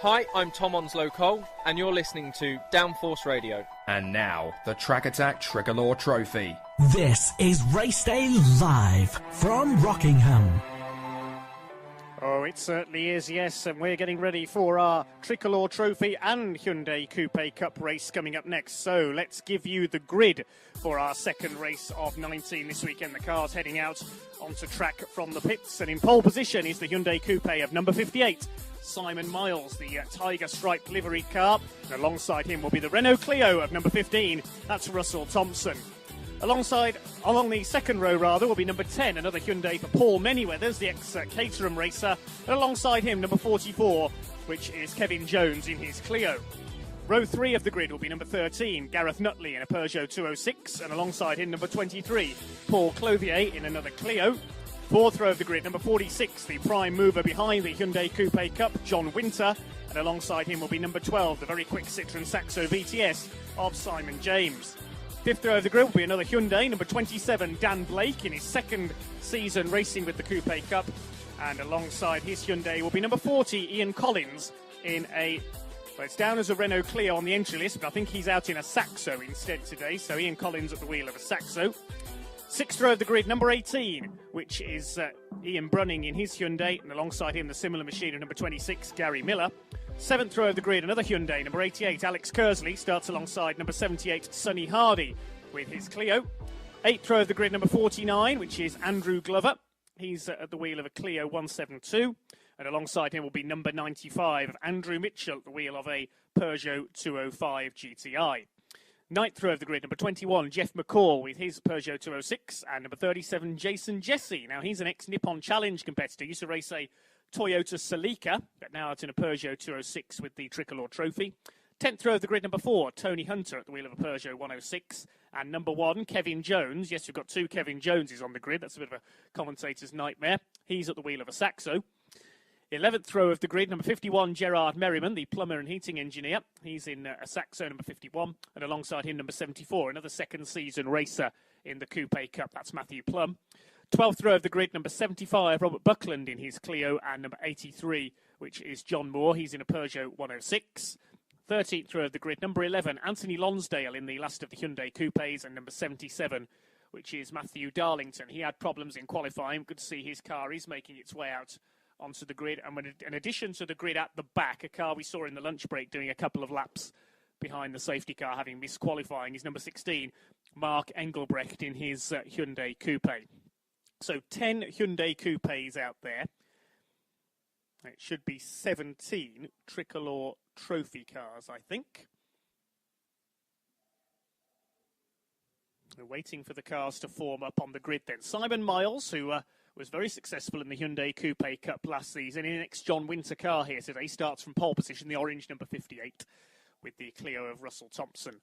Hi, I'm Tom Onslow-Cole, and you're listening to Downforce Radio. And now, the Track Attack Tricolore Trophy. This is Race Day Live from Rockingham. Oh, it certainly is, yes, and we're getting ready for our Tricolore Trophy and Hyundai Coupe Cup race coming up next. So let's give you the grid for our second race of 19 this weekend. The car's heading out onto track from the pits, and in pole position is the Hyundai Coupe of number 58, Simon Miles, the tiger striped livery car. And alongside him will be the Renault Clio of number 15, that's Russell Thompson. Along the second row, will be number 10, another Hyundai for Paul Manyweathers, the ex-Caterham racer. And alongside him, number 44, which is Kevin Jones in his Clio. Row 3 of the grid will be number 13, Gareth Nutley in a Peugeot 206. And alongside him, number 23, Paul Clothier in another Clio. Fourth row of the grid, number 46, the prime mover behind the Hyundai Coupe Cup, John Winter. And alongside him will be number 12, the very quick Citroën Saxo VTS of Simon James. Fifth row of the grid will be another Hyundai, number 27, Dan Blake, in his second season racing with the Coupe Cup. And alongside his Hyundai will be number 40, Ian Collins, in well, it's down as a Renault Clio on the entry list, but I think he's out in a Saxo instead today. So Ian Collins at the wheel of a Saxo. Sixth row of the grid, number 18, which is Ian Brunning in his Hyundai, and alongside him the similar machine of number 26, Gary Miller. Seventh row of the grid, another Hyundai, number 88, Alex Kersley, starts alongside number 78, Sonny Hardy, with his Clio. Eighth row of the grid, number 49, which is Andrew Glover. He's at the wheel of a Clio 172. And alongside him will be number 95, Andrew Mitchell, at the wheel of a Peugeot 205 GTI. Ninth row of the grid, number 21, Jeff McCall with his Peugeot 206. And number 37, Jason Jesse. Now, he's an ex-Nippon Challenge competitor. Used to race a Toyota Celica, but now it's in a Peugeot 206 with the Tricolore Trophy. 10th row of the grid, number 4, Tony Hunter at the wheel of a Peugeot 106. And number 1, Kevin Jones. Yes, we've got two Kevin Joneses on the grid. That's a bit of a commentator's nightmare. He's at the wheel of a Saxo. 11th row of the grid, number 51, Gerard Merriman, the plumber and heating engineer. He's in a Saxo, number 51. And alongside him, number 74, another second season racer in the Coupe Cup. That's Matthew Plum. 12th row of the grid, number 75, Robert Buckland in his Clio, and number 83, which is John Moore. He's in a Peugeot 106. 13th row of the grid, number 11, Anthony Lonsdale in the last of the Hyundai Coupes, and number 77, which is Matthew Darlington. He had problems in qualifying. Good to see his car is making its way out onto the grid. And in addition to the grid at the back, a car we saw in the lunch break doing a couple of laps behind the safety car, having missed qualifying, is number 16, Mark Engelbrecht in his Hyundai Coupe. So 10 Hyundai Coupes out there. It should be 17 Tricolore Trophy cars, I think. We're waiting for the cars to form up on the grid then. Simon Miles, who was very successful in the Hyundai Coupe Cup last season, in an ex-John Winter car here today, starts from pole position, the orange number 58, with the Clio of Russell Thompson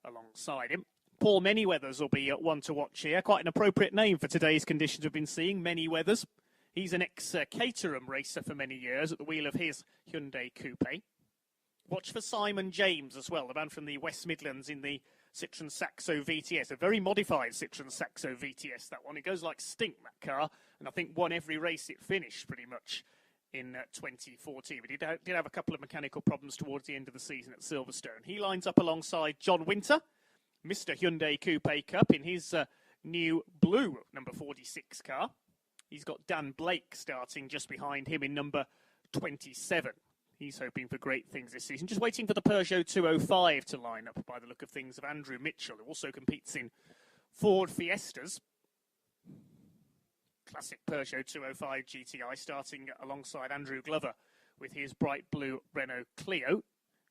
alongside him. Paul Manyweathers will be one to watch here. Quite an appropriate name for today's conditions we've been seeing, Manyweathers. He's an ex-Caterham racer for many years at the wheel of his Hyundai Coupe. Watch for Simon James as well, the man from the West Midlands in the Citroën Saxo VTS. A very modified Citroën Saxo VTS, that one. It goes like stink, that car. And I think won every race it finished pretty much in 2014. But he did have a couple of mechanical problems towards the end of the season at Silverstone. He lines up alongside John Winter, Mr. Hyundai Coupe Cup, in his new blue number 46 car. He's got Dan Blake starting just behind him in number 27. He's hoping for great things this season. Just waiting for the Peugeot 205 to line up by the look of things of Andrew Mitchell, who also competes in Ford Fiestas. Classic Peugeot 205 GTI starting alongside Andrew Glover with his bright blue Renault Clio.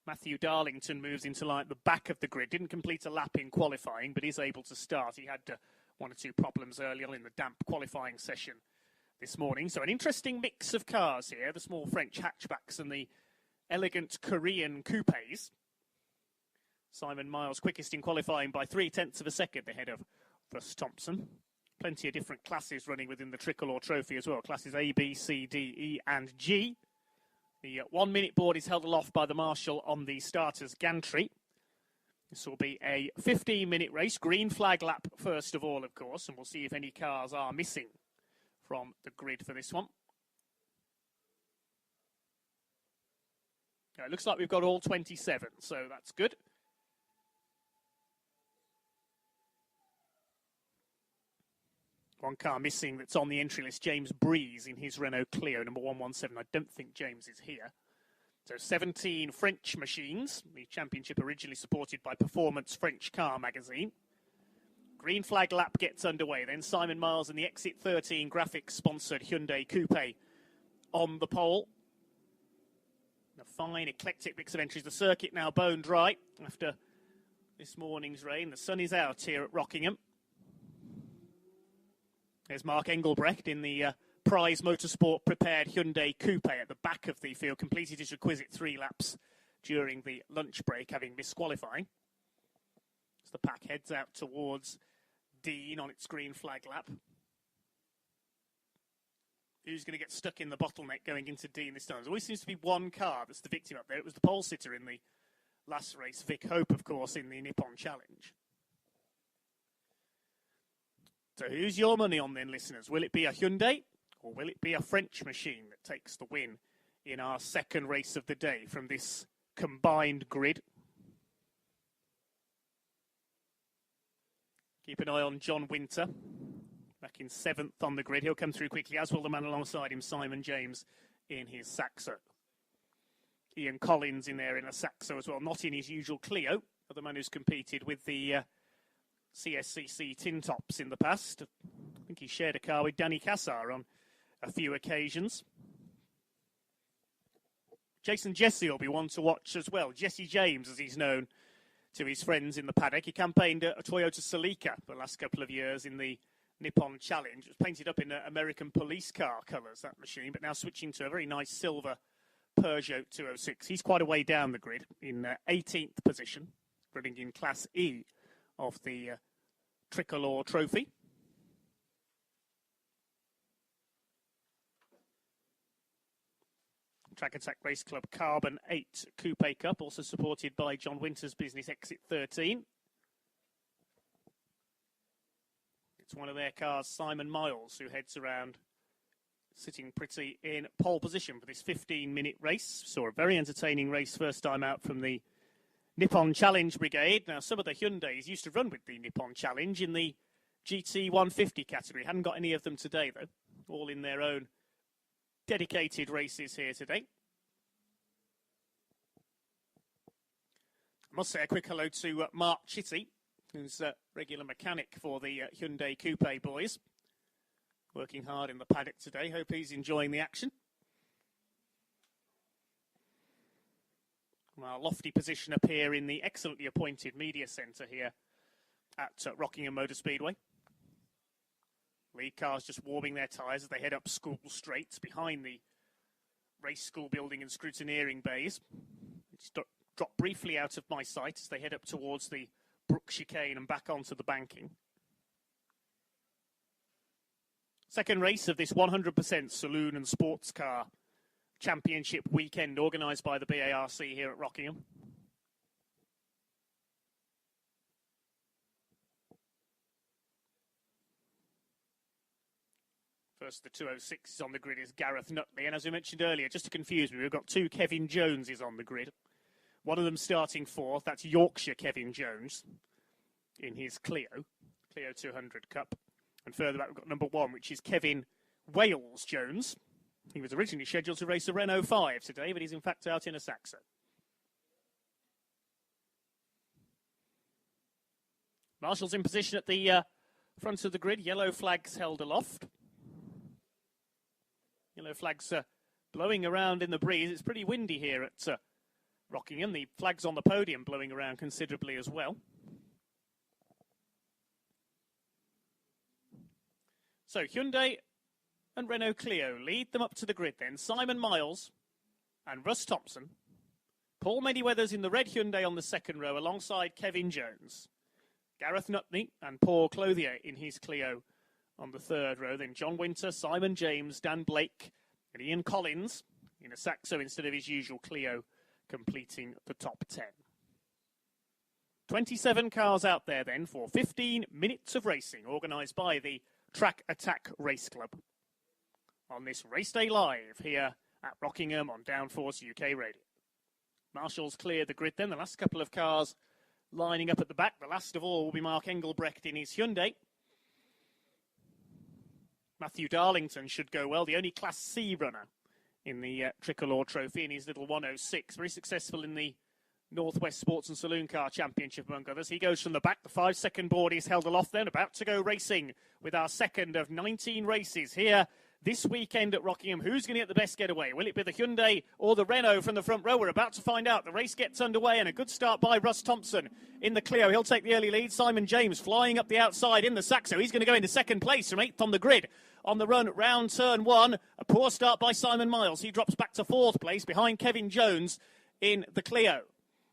Matthew Darlington moves into like the back of the grid. Didn't complete a lap in qualifying, but is able to start. He had one or two problems early on in the damp qualifying session this morning. So an interesting mix of cars here. The small French hatchbacks and the elegant Korean coupes. Simon Miles quickest in qualifying by 0.3 of a second ahead of Russ Thompson. Plenty of different classes running within the Tricolore Trophy as well. Classes A, B, C, D, E and G. The 1 minute board is held aloft by the marshal on the starter's gantry. This will be a 15-minute race. Green flag lap first of all, of course, and we'll see if any cars are missing from the grid for this one. It looks like we've got all 27, so that's good. One car missing that's on the entry list, James Breeze in his Renault Clio, number 117. I don't think James is here. So 17 French machines, the championship originally supported by Performance French Car magazine. Green flag lap gets underway. Then Simon Miles and the Exit 13 graphics-sponsored Hyundai Coupe on the pole. A fine, eclectic mix of entries. The circuit now bone dry after this morning's rain. The sun is out here at Rockingham. There's Mark Engelbrecht in the Prize Motorsport prepared Hyundai Coupe at the back of the field. Completed his requisite 3 laps during the lunch break, having missed qualifying. As the pack heads out towards Dean on its green flag lap. Who's going to get stuck in the bottleneck going into Dean this time? There always seems to be one car that's the victim up there. It was the pole sitter in the last race. Vic Hope, of course, in the Nippon Challenge. So who's your money on then, listeners? Will it be a Hyundai or will it be a French machine that takes the win in our second race of the day from this combined grid? Keep an eye on John Winter, back in 7th on the grid. He'll come through quickly, as will the man alongside him, Simon James, in his Saxo. Ian Collins in there in a Saxo as well, not in his usual Clio, but the man who's competed with the CSCC tin tops in the past. I think he shared a car with Danny Cassar on a few occasions. Jason Jesse will be one to watch as well. Jesse James, as he's known to his friends in the paddock. He campaigned a Toyota Celica the last couple of years in the Nippon Challenge. It was painted up in American police car colours, that machine, but now switching to a very nice silver Peugeot 206. He's quite a way down the grid in 18th position, gridding in Class E of the Tricolore Trophy. Track Attack Race Club Carbon 8 Coupe Cup, also supported by John Winter's business Exit 13. It's one of their cars, Simon Miles, who heads around sitting pretty in pole position for this 15-minute race. Saw a very entertaining race first time out from the Nippon Challenge Brigade. Now, some of the Hyundais used to run with the Nippon Challenge in the GT 150 category. Hadn't got any of them today, though. All in their own dedicated races here today. I must say a quick hello to Mark Chitty, who's a regular mechanic for the Hyundai Coupe boys. Working hard in the paddock today. Hope he's enjoying the action. Our lofty position up here in the excellently appointed media centre here at Rockingham Motor Speedway. Lead cars just warming their tyres as they head up School Straight behind the race school building and scrutineering bays. It's drop briefly out of my sight as they head up towards the Brook chicane and back onto the banking. Second race of this 100% saloon and sports car championship weekend organised by the BARC here at Rockingham. First, the 206 is on the grid is Gareth Nutley. And as we mentioned earlier, just to confuse me, we've got 2 Kevin Joneses on the grid. One of them starting 4th. That's Yorkshire Kevin Jones in his Clio 200 Cup. And further back, we've got number 1, which is Kevin Wales Jones. He was originally scheduled to race a Renault 5 today, but he's in fact out in a Saxo. Marshall's in position at the front of the grid. Yellow flags held aloft. Yellow flags blowing around in the breeze. It's pretty windy here at Rockingham. The flags on the podium blowing around considerably as well. So Hyundai and Renault Clio lead them up to the grid then. Simon Miles and Russ Thompson. Paul Manyweathers in the red Hyundai on the second row alongside Kevin Jones. Gareth Nutley and Paul Clothier in his Clio on the third row. Then John Winter, Simon James, Dan Blake and Ian Collins in a Saxo instead of his usual Clio, completing the top 10. 27 cars out there then for 15 minutes of racing, organised by the Track Attack Race Club. On this race day live here at Rockingham on Downforce UK Radio. Marshall's cleared the grid then. The last couple of cars lining up at the back. The last of all will be Mark Engelbrecht in his Hyundai. Matthew Darlington should go well. The only Class C runner in the Tricolore Trophy in his little 106. Very successful in the Northwest Sports and Saloon Car Championship, among others. He goes from the back. The 5-second board is held aloft then. About to go racing with our second of 19 races here this weekend at Rockingham. Who's going to get the best getaway? Will it be the Hyundai or the Renault from the front row? We're about to find out. The race gets underway, and a good start by Russ Thompson in the Clio. He'll take the early lead. Simon James flying up the outside in the Saxo. He's going to go into second place from 8th on the grid. On the run, round turn 1. A poor start by Simon Miles. He drops back to 4th place behind Kevin Jones in the Clio.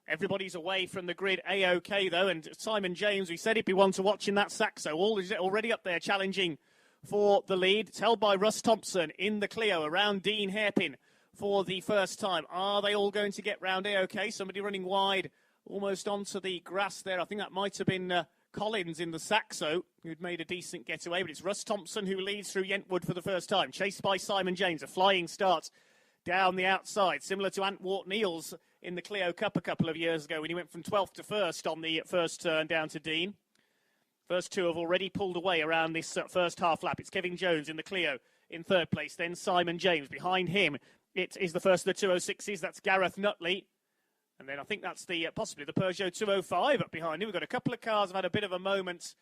Everybody's away from the grid A-OK, though, and Simon James, we said he'd be one to watch in that Saxo. Already up there challenging for the lead. It's held by Russ Thompson in the Clio around Dean Hairpin for the first time. Are they all going to get round A-OK? Somebody running wide almost onto the grass there. I think that might have been Collins in the Saxo, who'd made a decent getaway, but it's Russ Thompson who leads through Yentwood for the first time, chased by Simon James. A flying start down the outside, similar to Antwort Niels in the Clio Cup a couple of years ago when he went from 12th to 1st on the first turn down to Dean. First two have already pulled away around this first half lap. It's Kevin Jones in the Clio in 3rd place, then Simon James. Behind him, it is the first of the 206s. That's Gareth Nutley. And then I think that's possibly the Peugeot 205 up behind him. We've got a couple of cars have had a bit of a moment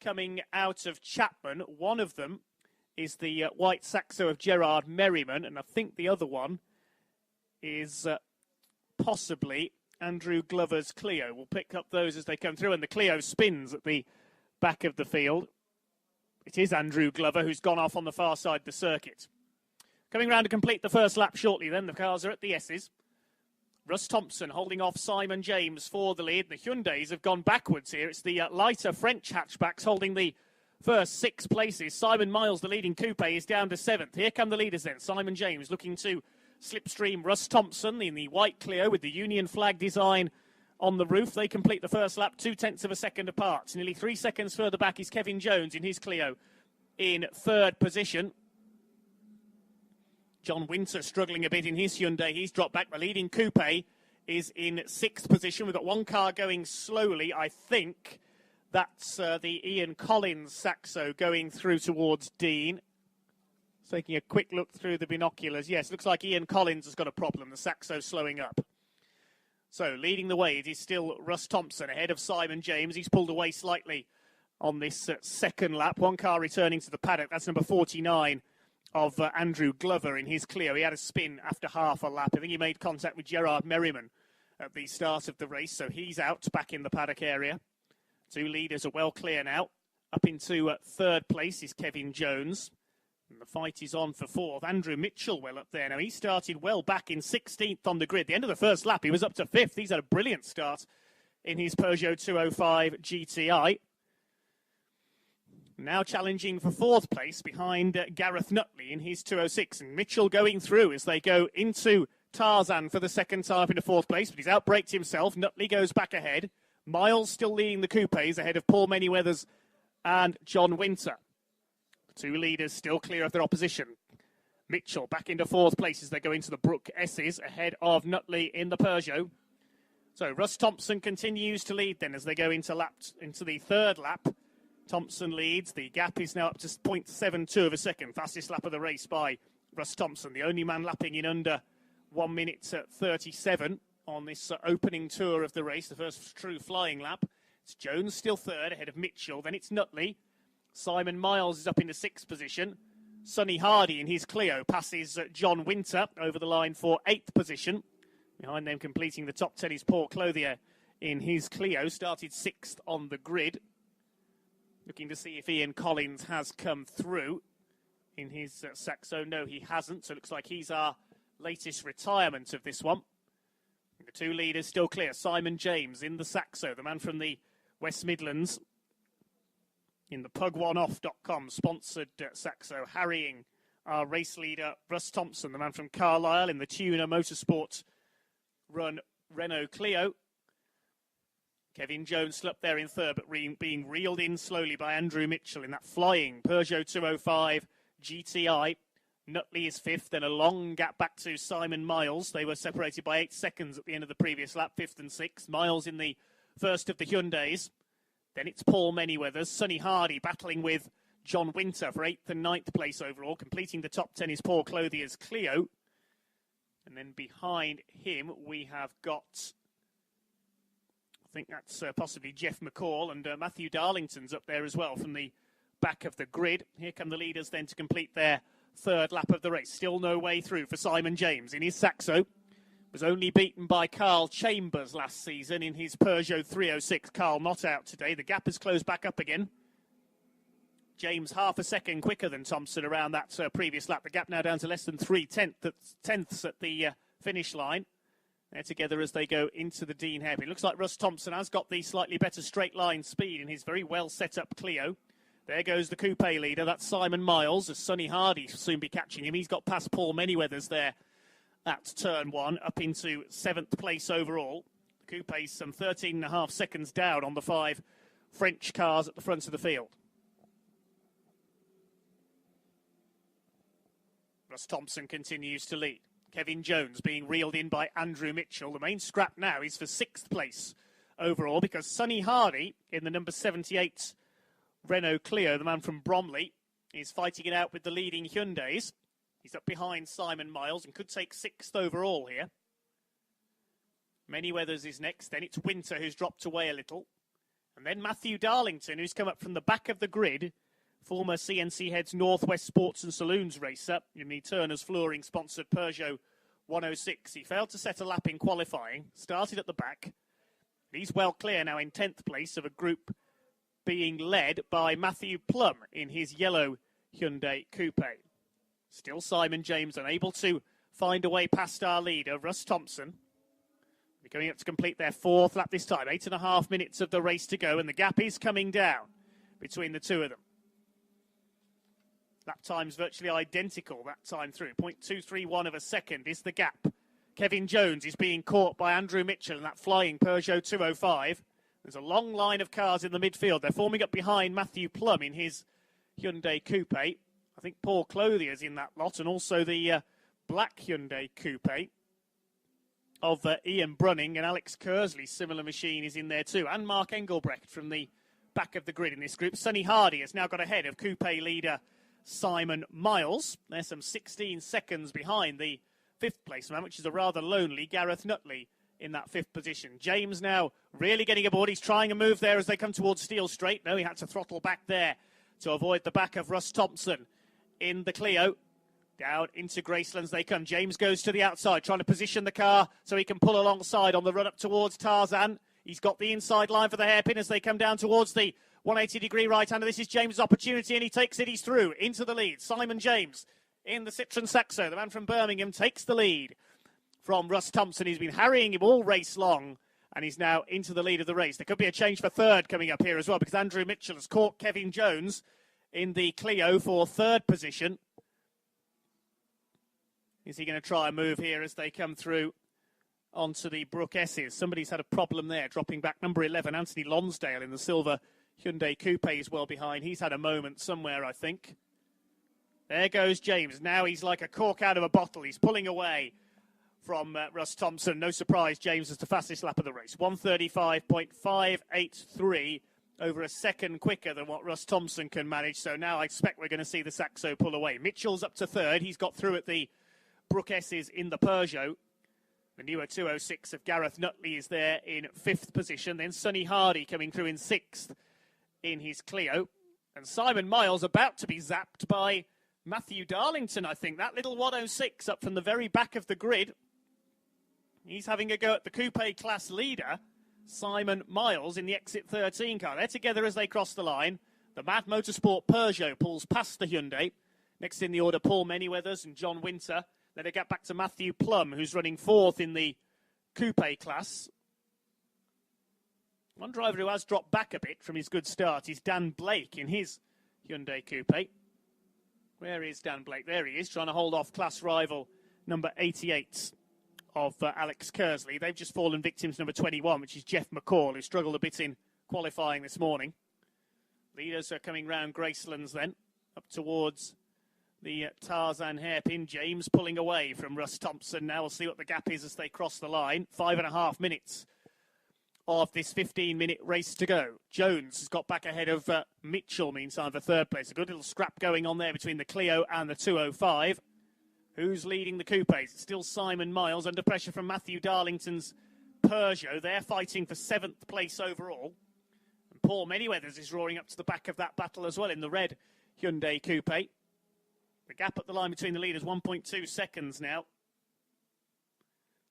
coming out of Chapman. One of them is the white Saxo of Gerard Merriman, and I think the other one is possibly Andrew Glover's Clio. We'll pick up those as they come through, and the Clio spins at the back of the field. It is Andrew Glover who's gone off on the far side of the circuit. Coming round to complete the first lap shortly then. The cars are at the S's. Russ Thompson holding off Simon James for the lead. The Hyundais have gone backwards here. It's the lighter French hatchbacks holding the first 6 places. Simon Miles, the leading coupe, is down to 7th. Here come the leaders then. Simon James looking to slipstream Russ Thompson in the white Clio with the Union flag design on the roof. They complete the first lap 0.2 of a second apart. Nearly 3 seconds further back is Kevin Jones in his Clio in 3rd position. John Winter struggling a bit in his Hyundai. He's dropped back. The leading coupe is in 6th position. We've got one car going slowly. I think that's the Ian Collins Saxo going through towards Dean. Taking a quick look through the binoculars. Yes, looks like Ian Collins has got a problem. The Saxo slowing up. So leading the way, it is still Russ Thompson ahead of Simon James. He's pulled away slightly on this second lap. One car returning to the paddock. That's number 49. Of Andrew Glover in his Clio. He had a spin after half a lap. I think he made contact with Gerard Merriman at the start of the race, so he's out back in the paddock area. 2 leaders are well clear now. Up into 3rd place is Kevin Jones. And the fight is on for 4th. Andrew Mitchell well up there. Now, he started well back in 16th on the grid. The end of the first lap, he was up to 5th. He's had a brilliant start in his Peugeot 205 GTI. Now challenging for 4th place behind Gareth Nutley in his 206. And Mitchell going through as they go into Tarzan for the second time into 4th place. But he's outbraked himself. Nutley goes back ahead. Miles still leading the coupes ahead of Paul Manyweathers and John Winter. The 2 leaders still clear of their opposition. Mitchell back into 4th place as they go into the Brook S's ahead of Nutley in the Peugeot. So Russ Thompson continues to lead then as they go into the 3rd lap. Thompson leads. The gap is now up to 0.72 of a second. Fastest lap of the race by Russ Thompson. The only man lapping in under 1 minute 37 on this opening tour of the race. The first true flying lap. It's Jones still 3rd ahead of Mitchell. Then it's Nutley. Simon Miles is up into 6th position. Sonny Hardy in his Clio passes John Winter over the line for 8th position. Behind them completing the top 10 is Paul Clothier in his Clio. Started 6th on the grid. Looking to see if Ian Collins has come through in his Saxo. No, he hasn't. So it looks like he's our latest retirement of this one. The 2 leaders still clear. Simon James in the Saxo, the man from the West Midlands. In the Pug1off.com sponsored Saxo, harrying our race leader, Russ Thompson, the man from Carlisle in the Tuner Motorsport run Renault Clio. Kevin Jones still up there in 3rd, but being reeled in slowly by Andrew Mitchell in that flying Peugeot 205 GTI. Nutley is fifth, then a long gap back to Simon Miles. They were separated by 8 seconds at the end of the previous lap, fifth and sixth. Miles in the first of the Hyundais. Then it's Paul Manyweathers. Sonny Hardy battling with John Winter for 8th and 9th place overall. Completing the top 10 is Paul Clothier's Clio. And then behind him we have got, I think that's possibly Jeff McCall, and Matthew Darlington's up there as well from the back of the grid. Here come the leaders then to complete their third lap of the race. Still no way through for Simon James in his Saxo. Was only beaten by Carl Chambers last season in his Peugeot 306. Carl not out today. The gap has closed back up again. James half a second quicker than Thompson around that previous lap. The gap now down to less than 3/10ths at the finish line. They're together as they go into the Dean hairpin. Looks like Russ Thompson has got the slightly better straight line speed in his very well set up Clio. There goes the coupe leader. That's Simon Miles, as Sonny Hardy will soon be catching him. He's got past Paul Manyweathers there at turn one, up into 7th place overall. The coupe's some 13.5 seconds down on the 5 French cars at the front of the field. Russ Thompson continues to lead. Kevin Jones being reeled in by Andrew Mitchell. The main scrap now is for 6th place overall, because Sonny Hardy in the number 78 Renault Clio, the man from Bromley, is fighting it out with the leading Hyundais. He's up behind Simon Miles and could take 6th overall here. Manyweathers is next. Then it's Winter, who's dropped away a little. And then Matthew Darlington, who's come up from the back of the grid. Former CNC Heads Northwest Sports and Saloons racer in the Turner's Flooring-sponsored Peugeot 106. He failed to set a lap in qualifying. Started at the back. He's well clear now in 10th place of a group being led by Matthew Plum in his yellow Hyundai Coupe. Still Simon James unable to find a way past our leader, Russ Thompson. They're going up to complete their 4th lap this time. 8.5 minutes of the race to go, and the gap is coming down between the two of them. Lap time's virtually identical that time through. 0.231 of a second is the gap. Kevin Jones is being caught by Andrew Mitchell in that flying Peugeot 205. There's a long line of cars in the midfield. They're forming up behind Matthew Plum in his Hyundai Coupe. I think Paul Clothier's in that lot, and also the black Hyundai Coupe of Ian Brunning, and Alex Kersley's similar machine is in there too, and Mark Engelbrecht from the back of the grid in this group. Sonny Hardy has now got ahead of Coupe leader Simon Miles. They're some 16 seconds behind the 5th place man, which is a rather lonely Gareth Nutley in that 5th position. James now really getting aboard. He's trying a move there as they come towards Steel Straight. No, he had to throttle back there to avoid the back of Russ Thompson in the Clio. Down into Gracelands they come. James goes to the outside, trying to position the car so he can pull alongside on the run up towards Tarzan. He's got the inside line for the hairpin as they come down towards the 180-degree right-hander. This is James' opportunity, and he takes it. He's through into the lead. Simon James in the Citroen Saxo. The man from Birmingham takes the lead from Russ Thompson. He's been harrying him all race long, and he's now into the lead of the race. There could be a change for 3rd coming up here as well, because Andrew Mitchell has caught Kevin Jones in the Clio for 3rd position. Is he going to try a move here as they come through onto the Brook S's? Somebody's had a problem there, dropping back number 11, Anthony Lonsdale in the silver Hyundai Coupe is well behind. He's had a moment somewhere, I think. There goes James. Now he's like a cork out of a bottle. He's pulling away from Russ Thompson. No surprise, James is the fastest lap of the race. 1:35.583, over a second quicker than what Russ Thompson can manage. So now I expect we're going to see the Saxo pull away. Mitchell's up to 3rd. He's got through at the Brook S's in the Peugeot. The newer 206 of Gareth Nutley is there in 5th position. Then Sonny Hardy coming through in 6th in his Clio. And Simon Miles about to be zapped by Matthew Darlington, I think. That little 106 up from the very back of the grid. He's having a go at the coupe class leader, Simon Miles, in the exit 13 car. They're together as they cross the line. The Mad Motorsport Peugeot pulls past the Hyundai. Next in the order, Paul Manyweathers and John Winter. Then they get back to Matthew Plum, who's running 4th in the coupe class. One driver who has dropped back a bit from his good start is Dan Blake in his Hyundai Coupe. Where is Dan Blake? There he is, trying to hold off class rival number 88 of Alex Kersley. They've just fallen victim to number 21, which is Jeff McCall, who struggled a bit in qualifying this morning. Leaders are coming round Gracelands then, up towards the Tarzan hairpin. James pulling away from Russ Thompson. Now we'll see what the gap is as they cross the line. 5.5 minutes of this 15-minute race to go. Jones has got back ahead of Mitchell, meantime, for third place. A good little scrap going on there between the Clio and the 205. Who's leading the Coupes? It's still Simon Miles under pressure from Matthew Darlington's Peugeot. They're fighting for 7th place overall. And Paul Manyweathers is roaring up to the back of that battle as well in the red Hyundai Coupe. The gap at the line between the leaders, 1.2 seconds now.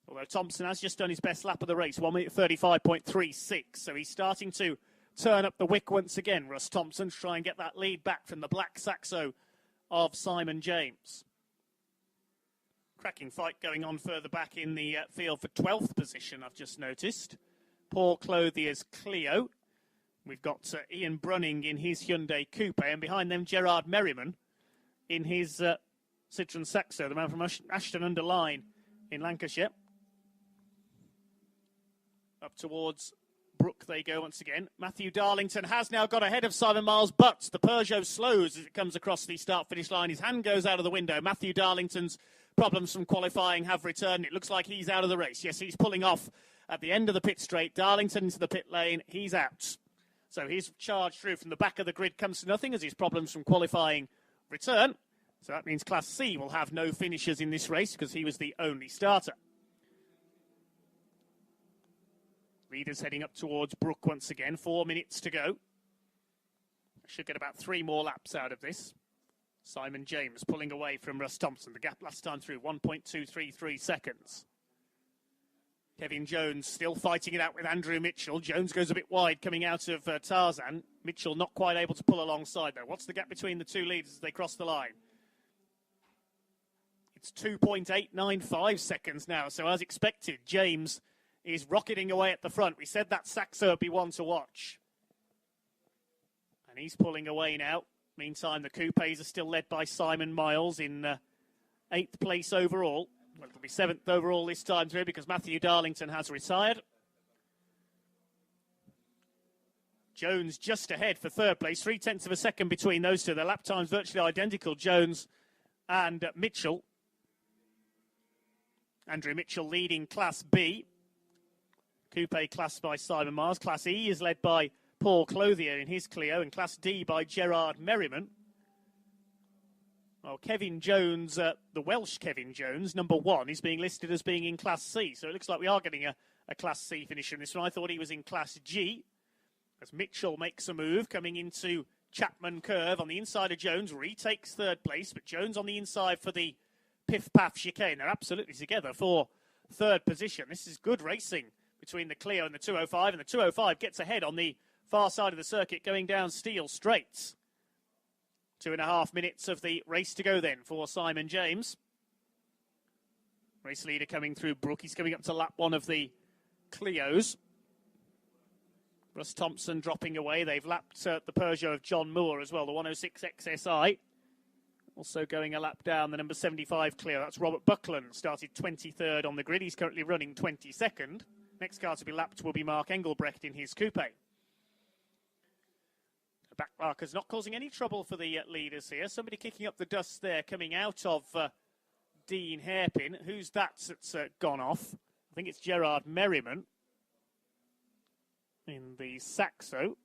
Although Thompson has just done his best lap of the race, 1 minute 35.36. So he's starting to turn up the wick once again, Russ Thompson, to try and get that lead back from the black Saxo of Simon James. Cracking fight going on further back in the field for 12th position, I've just noticed. Paul Clothier's Clio. We've got Ian Brunning in his Hyundai Coupe, and behind them Gerard Merriman in his Citroen Saxo, the man from Ashton-under-Lyne in Lancashire. Up towards Brook they go once again. Matthew Darlington has now got ahead of Simon Miles, but the Peugeot slows as it comes across the start-finish line. His hand goes out of the window. Matthew Darlington's problems from qualifying have returned. It looks like he's out of the race. Yes, he's pulling off at the end of the pit straight. Darlington into the pit lane. He's out. So his charge through from the back of the grid comes to nothing as his problems from qualifying return. So that means Class C will have no finishers in this race because he was the only starter. Leaders heading up towards Brook once again. 4 minutes to go. Should get about 3 more laps out of this. Simon James pulling away from Russ Thompson. The gap last time through, 1.233 seconds. Kevin Jones still fighting it out with Andrew Mitchell. Jones goes a bit wide coming out of Tarzan. Mitchell not quite able to pull alongside though. What's the gap between the two leaders as they cross the line? It's 2.895 seconds now. So as expected, James is rocketing away at the front. We said that Saxo would be one to watch. And he's pulling away now. Meantime, the Coupes are still led by Simon Miles in 8th place overall. Well, it'll be 7th overall this time through because Matthew Darlington has retired. Jones just ahead for 3rd place. 0.3 of a second between those two. Their lap times virtually identical, Jones and Mitchell. Andrew Mitchell leading Class B. Coupe class by Simon Miles. Class E is led by Paul Clothier in his Clio, and Class D by Gerard Merriman. Well, Kevin Jones, the Welsh Kevin Jones, number 1, is being listed as being in Class C. So it looks like we are getting a Class C finisher in this one. I thought he was in Class G. As Mitchell makes a move, coming into Chapman Curve on the inside of Jones, retakes 3rd place, but Jones on the inside for the Piff-Paff chicane. They're absolutely together for 3rd position. This is good racing between the Clio and the 205, and the 205 gets ahead on the far side of the circuit going down Steel Straights. 2.5 minutes of the race to go then for Simon James. Race leader coming through Brook. He's coming up to lap 1 of the Clios. Russ Thompson dropping away. They've lapped the Peugeot of John Moore as well, the 106 XSI. Also going a lap down, the number 75 Clio. That's Robert Buckland, started 23rd on the grid. He's currently running 22nd. Next car to be lapped will be Mark Engelbrecht in his Coupe. The back marker's not causing any trouble for the leaders here. Somebody kicking up the dust there coming out of Dean Hairpin. Who's that's gone off? I think it's Gerard Merriman in the Saxo.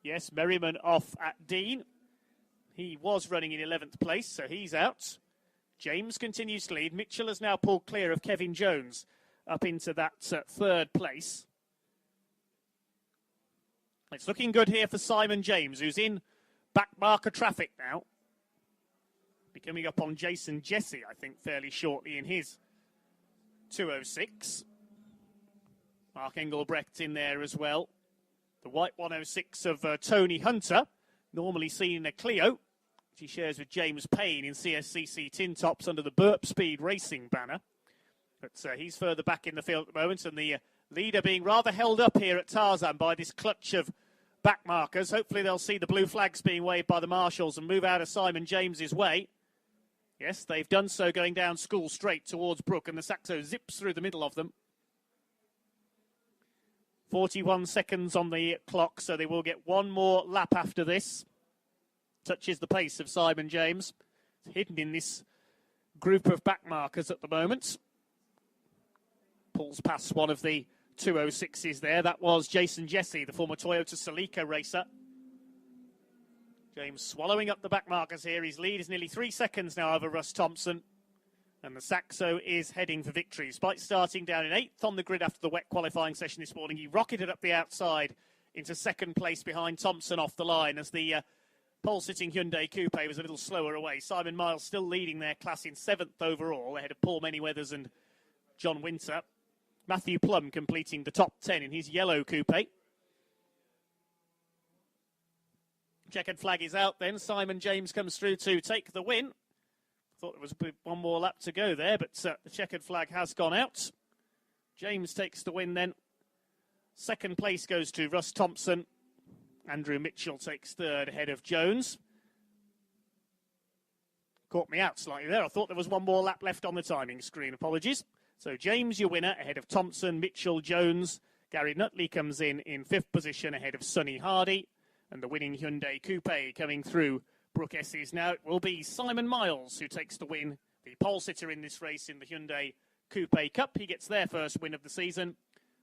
Yes, Merriman off at Dean. He was running in 11th place, so he's out. James continues to lead. Mitchell has now pulled clear of Kevin Jones up into that 3rd place. It's looking good here for Simon James, who's in back marker traffic now. Be coming up on Jason Jesse, I think, fairly shortly in his 206. Mark Engelbrecht in there as well. The white 106 of Tony Hunter, normally seen in a Clio, which he shares with James Payne in CSCC Tin Tops under the Burp Speed Racing banner. But he's further back in the field at the moment, and the leader being rather held up here at Tarzan by this clutch of back markers. Hopefully they'll see the blue flags being waved by the marshals and move out of Simon James's way. Yes, they've done so going down School Straight towards Brook, and the Saxo zips through the middle of them. 41 seconds on the clock, so they will get one more lap after this. touches the pace of Simon James. It's hidden in this group of back markers at the moment. Pulls past one of the 206s there. That was Jason Jesse, the former Toyota Celica racer. James swallowing up the back markers here. His lead is nearly 3 seconds now over Russ Thompson. And the Saxo is heading for victory. Despite starting down in 8th on the grid after the wet qualifying session this morning, he rocketed up the outside into second place behind Thompson off the line as the pole-sitting Hyundai Coupe was a little slower away. Simon Miles still leading their class in 7th overall, ahead of Paul Manyweathers and John Winter. Matthew Plum completing the top 10 in his yellow coupe. Checkered flag is out then. Simon James comes through to take the win. Thought there was one more lap to go there, but the checkered flag has gone out. James takes the win then. Second place goes to Russ Thompson. Andrew Mitchell takes third ahead of Jones. Caught me out slightly there. I thought there was one more lap left on the timing screen. Apologies. So James, your winner, ahead of Thompson, Mitchell, Jones. Gary Nutley comes in 5th position ahead of Sonny Hardy. And the winning Hyundai Coupe coming through Brooke Esses. Now it will be Simon Miles who takes the win, the pole sitter in this race in the Hyundai Coupe Cup. He gets their first win of the season.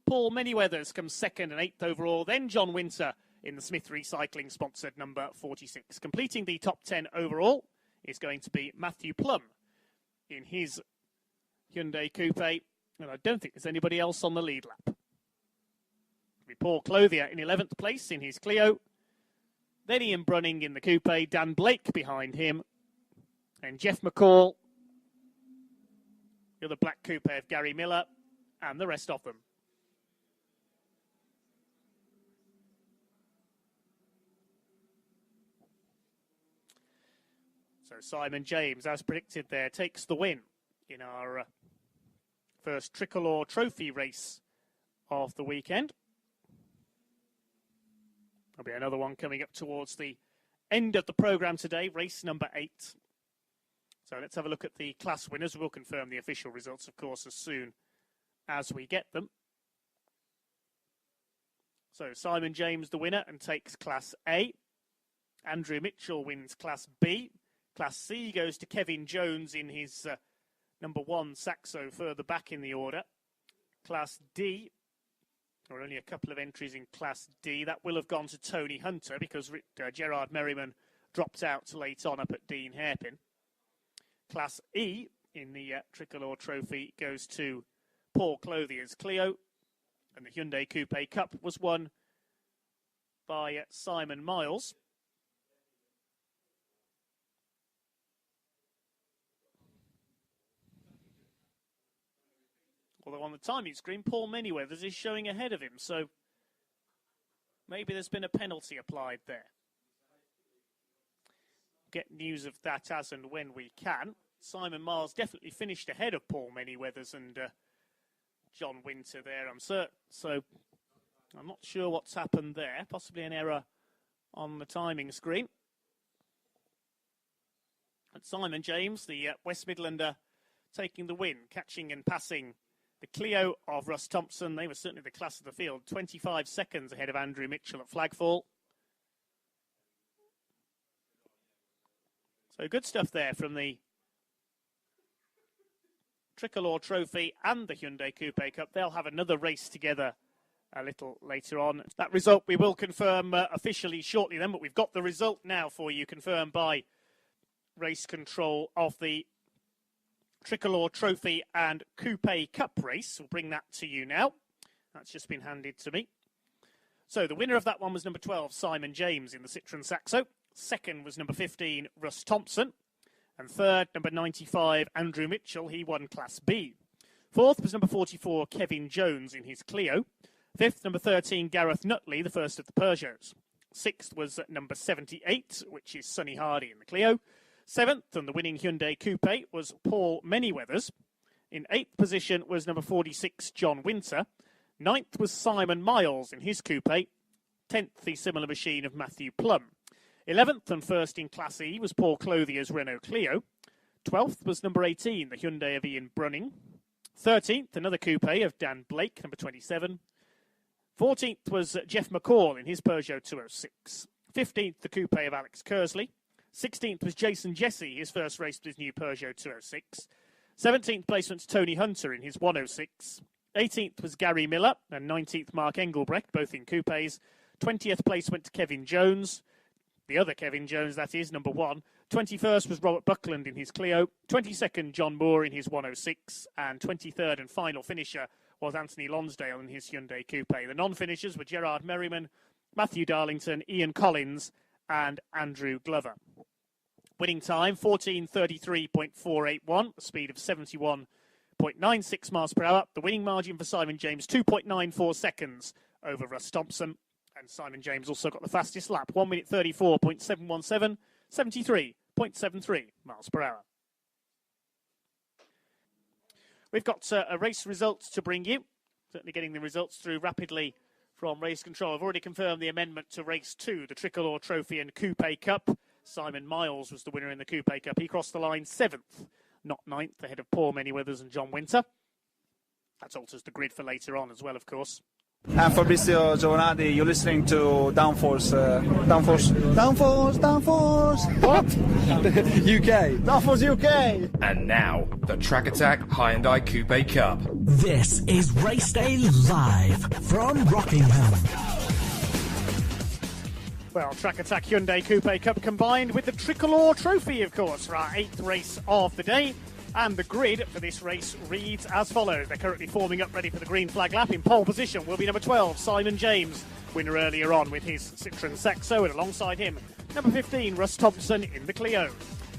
Paul Manyweathers comes second and 8th overall. Then John Winter in the Smith Recycling sponsored number 46. Completing the top 10 overall is going to be Matthew Plum in his Hyundai Coupe. And I don't think there's anybody else on the lead lap. It'll be Paul Clothier in 11th place in his Clio. Then Ian Brunning in the coupe, Dan Blake behind him, and Jeff McCall, the other black coupe of Gary Miller, and the rest of them. So Simon James, as predicted there, takes the win in our first Tricolore Trophy race of the weekend. There'll be another one coming up towards the end of the programme today, race number 8. So let's have a look at the class winners. We'll confirm the official results, of course, as soon as we get them. So Simon James, the winner, and takes Class A. Andrew Mitchell wins Class B. Class C goes to Kevin Jones in his number 1 Saxo further back in the order. Class D. There are only a couple of entries in Class D. That will have gone to Tony Hunter because Gerard Merriman dropped out late on up at Dean Hairpin. Class E in the Tricolore Trophy goes to Paul Clothier's Clio. And the Hyundai Coupe Cup was won by Simon Miles. Although on the timing screen, Paul Manyweathers is showing ahead of him, so maybe there's been a penalty applied there. Get news of that as and when we can. Simon Miles definitely finished ahead of Paul Manyweathers and John Winter there, I'm certain. So I'm not sure what's happened there. Possibly an error on the timing screen. And Simon James, the West Midlander, taking the win, catching and passing the Clio of Russ Thompson. They were certainly the class of the field. 25 seconds ahead of Andrew Mitchell at flagfall. So good stuff there from the Tricolore Trophy and the Hyundai Coupe Cup. They'll have another race together a little later on. That result we will confirm officially shortly then, but we've got the result now for you, confirmed by race control of the Tricolore Trophy and Coupe Cup race. We'll bring that to you now. That's just been handed to me. So the winner of that one was number 12, Simon James in the Citroen Saxo. Second was number 15, Russ Thompson. And third, number 95, Andrew Mitchell. He won Class B. Fourth was number 44, Kevin Jones in his Clio. Fifth, number 13, Gareth Nutley, the first of the Peugeots. Sixth was number 78, which is Sonny Hardy in the Clio. Seventh, and the winning Hyundai Coupe, was Paul Manyweathers. In 8th position was number 46, John Winter. 9th was Simon Miles in his Coupe. 10th, the similar machine of Matthew Plum. 11th and first in Class E was Paul Clothier's Renault Clio. 12th was number 18, the Hyundai of Ian Brunning. 13th, another Coupe of Dan Blake, number 27. 14th was Jeff McCall in his Peugeot 206. 15th, the Coupe of Alex Kersley. 16th was Jason Jesse, his first race with his new Peugeot 206. 17th placement to Tony Hunter in his 106. 18th was Gary Miller and 19th Mark Engelbrecht, both in coupes. 20th place went to Kevin Jones, the other Kevin Jones, that is, number 1. 21st was Robert Buckland in his Clio. 22nd, John Moore in his 106. And 23rd and final finisher was Anthony Lonsdale in his Hyundai Coupe. The non-finishers were Gerard Merriman, Matthew Darlington, Ian Collins and Andrew Glover. Winning time, 14:33.481, a speed of 71.96 miles per hour. The winning margin for Simon James, 2.94 seconds over Russ Thompson. And Simon James also got the fastest lap, 1 minute 34.717, 73.73 miles per hour. We've got race results to bring you. Certainly getting the results through rapidly from Race Control. I've already confirmed the amendment to Race 2, the Tricolore Trophy and Coupe Cup. Simon Miles was the winner in the Coupe Cup. He crossed the line 7th, not 9th, ahead of Paul Manyweathers and John Winter. That alters the grid for later on as well, of course. I'm Fabrizio Giovanardi. You're listening to Downforce. Downforce. What? UK. Downforce UK. And now, the Track Attack Hyundai Coupe Cup. This is Race Day Live from Rockingham. Well, Track Attack Hyundai Coupe Cup combined with the Tricolore Trophy, of course, for our 8th race of the day. And the grid for this race reads as follows. They're currently forming up ready for the green flag lap. In pole position will be number 12, Simon James, winner earlier on with his Citroën Saxo, and alongside him, number 15, Russ Thompson in the Clio.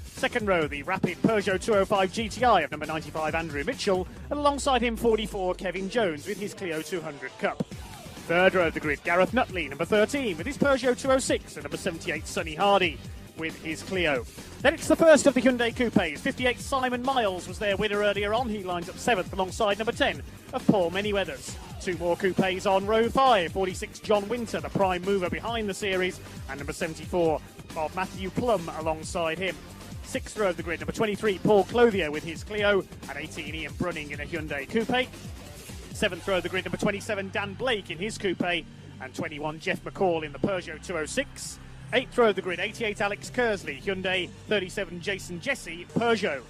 Second row, the rapid Peugeot 205 GTI of number 95, Andrew Mitchell, and alongside him, 44, Kevin Jones with his Clio 200 Cup. Third row of the grid, Gareth Nutley, number 13, with his Peugeot 206, and number 78, Sonny Hardy with his Clio. Then it's the first of the Hyundai Coupes. 58 Simon Miles was their winner earlier on. He lines up 7th alongside number 10 of Paul Manyweathers. 2 more coupes on row 5. 46 John Winter, the prime mover behind the series, and number 74 of Matthew Plum alongside him. 6th row of the grid, number 23 Paul Clothier with his Clio, and 18 Ian Brunning in a Hyundai Coupe. 7th row of the grid, number 27 Dan Blake in his Coupe, and 21 Jeff McCall in the Peugeot 206. 8th row of the grid, 88 Alex Kersley, Hyundai, 37 Jason Jesse, Peugeot.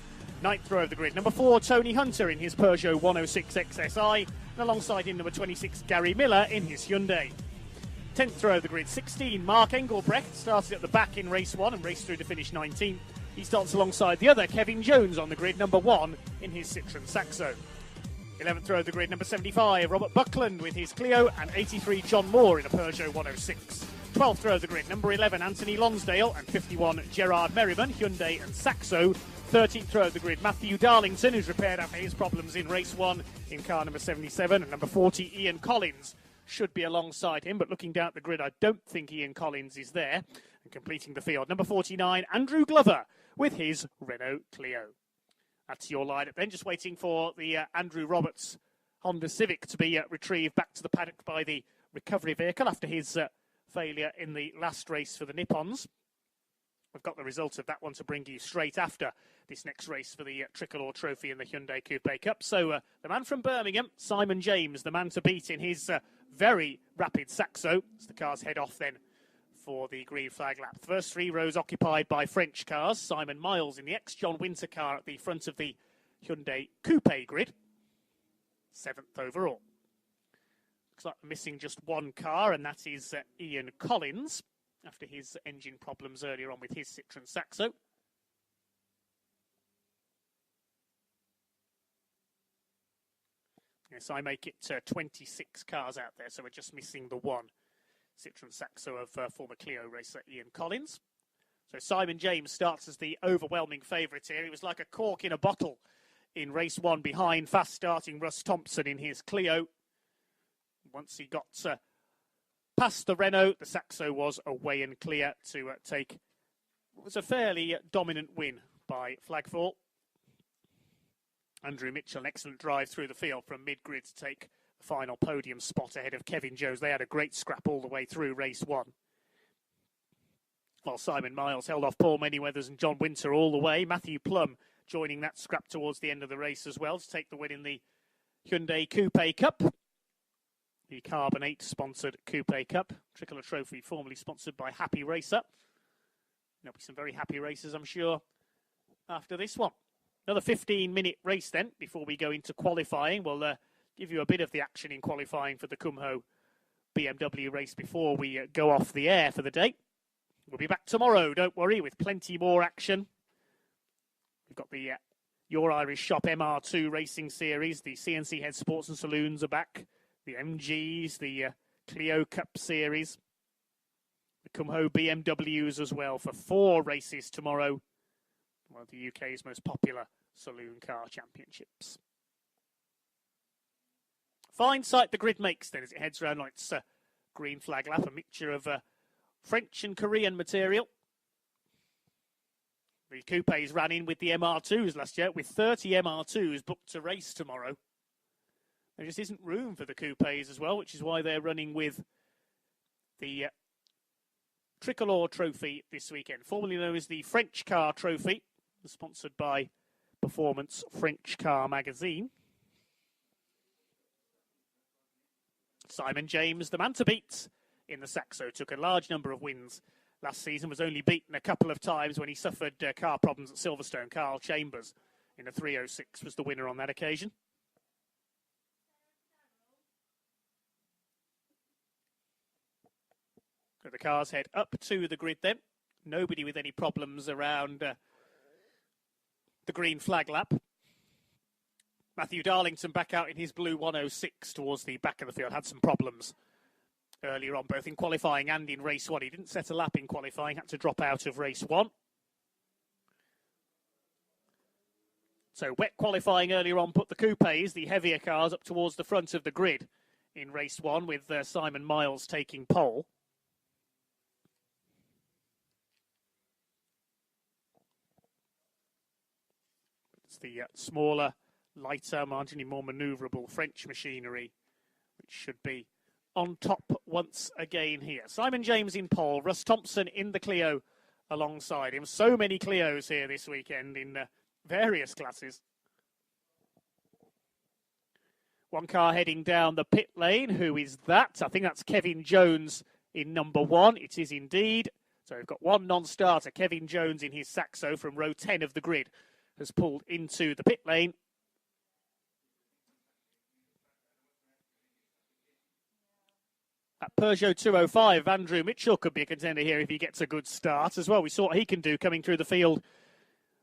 9th row of the grid, number 4 Tony Hunter in his Peugeot 106 XSI, and alongside him number 26 Gary Miller in his Hyundai. 10th row of the grid, 16 Mark Engelbrecht, started at the back in race 1 and raced through to finish 19th. He starts alongside the other Kevin Jones on the grid, number 1 in his Citroën Saxo. 11th row of the grid, number 75 Robert Buckland with his Clio, and 83 John Moore in a Peugeot 106. 12th row of the grid, number 11, Anthony Lonsdale, and 51, Gerard Merriman, Hyundai and Saxo. 13th row of the grid, Matthew Darlington, who's repaired after his problems in race 1 in car number 77, and number 40, Ian Collins, should be alongside him, but looking down at the grid, I don't think Ian Collins is there. And completing the field, number 49, Andrew Glover, with his Renault Clio. That's your lineup then, just waiting for the Andrew Roberts Honda Civic to be retrieved back to the paddock by the recovery vehicle after his failure in the last race for the Nippons. We've got the result of that one to bring you straight after this next race for the Tricolore Trophy in the Hyundai Coupe Cup. So the man from Birmingham, Simon James, the man to beat in his very rapid Saxo, as the cars head off then for the green flag lap. First 3 rows occupied by French cars. Simon Miles in the ex-John Winter car at the front of the Hyundai Coupe grid. 7th overall. Looks like missing just one car, and that is Ian Collins, after his engine problems earlier on with his Citroën Saxo. Yes, I make it 26 cars out there, so we're just missing the one Citroën Saxo of former Clio racer Ian Collins. So Simon James starts as the overwhelming favourite here. He was like a cork in a bottle in race 1 behind fast-starting Russ Thompson in his Clio. Once he got past the Renault, the Saxo was away and clear to take what was a fairly dominant win by Flagfall. Andrew Mitchell, an excellent drive through the field from mid-grid to take the final podium spot ahead of Kevin Jones. They had a great scrap all the way through race 1. While Simon Miles held off Paul Manyweathers and John Winter all the way. Matthew Plum joining that scrap towards the end of the race as well to take the win in the Hyundai Coupe Cup. The Carbonate-sponsored Coupe Cup. Tricolore Trophy formerly sponsored by Happy Racer. There'll be some very happy racers, I'm sure, after this one. Another 15-minute race then before we go into qualifying. We'll give you a bit of the action in qualifying for the Kumho BMW race before we go off the air for the day. We'll be back tomorrow, don't worry, with plenty more action. We've got the Your Irish Shop MR2 Racing Series. The CNC Head Sports and Saloons are back. The MGs, the Clio Cup Series. The Kumho BMWs as well for 4 races tomorrow. One of the UK's most popular saloon car championships. Fine sight the grid makes then as it heads around like its green flag lap, a mixture of French and Korean material. The Coupes ran in with the MR2s last year, with 30 MR2s booked to race tomorrow. There just isn't room for the Coupes as well, which is why they're running with the Tricolore Trophy this weekend, formerly known as the French Car Trophy, sponsored by Performance French Car Magazine. Simon James, the man to beat in the Saxo, took a large number of wins last season, was only beaten a couple of times when he suffered car problems at Silverstone. Carl Chambers in a 306 was the winner on that occasion. So the cars head up to the grid then. Nobody with any problems around the green flag lap. Matthew Darlington back out in his blue 106 towards the back of the field. Had some problems earlier on, both in qualifying and in race 1. He didn't set a lap in qualifying, had to drop out of race 1. So wet qualifying earlier on put the Coupes, the heavier cars, up towards the front of the grid in race 1, with Simon Miles taking pole. It's the smaller, lighter, marginally more manoeuvrable French machinery, which should be on top once again here. Simon James in pole, Russ Thompson in the Clio alongside him. So many Clios here this weekend in various classes. One car heading down the pit lane. Who is that? I think that's Kevin Jones in number 1. It is indeed. So we've got one non-starter, Kevin Jones in his Saxo from row 10 of the grid, has pulled into the pit lane. At Peugeot 205, Andrew Mitchell could be a contender here if he gets a good start as well. We saw what he can do coming through the field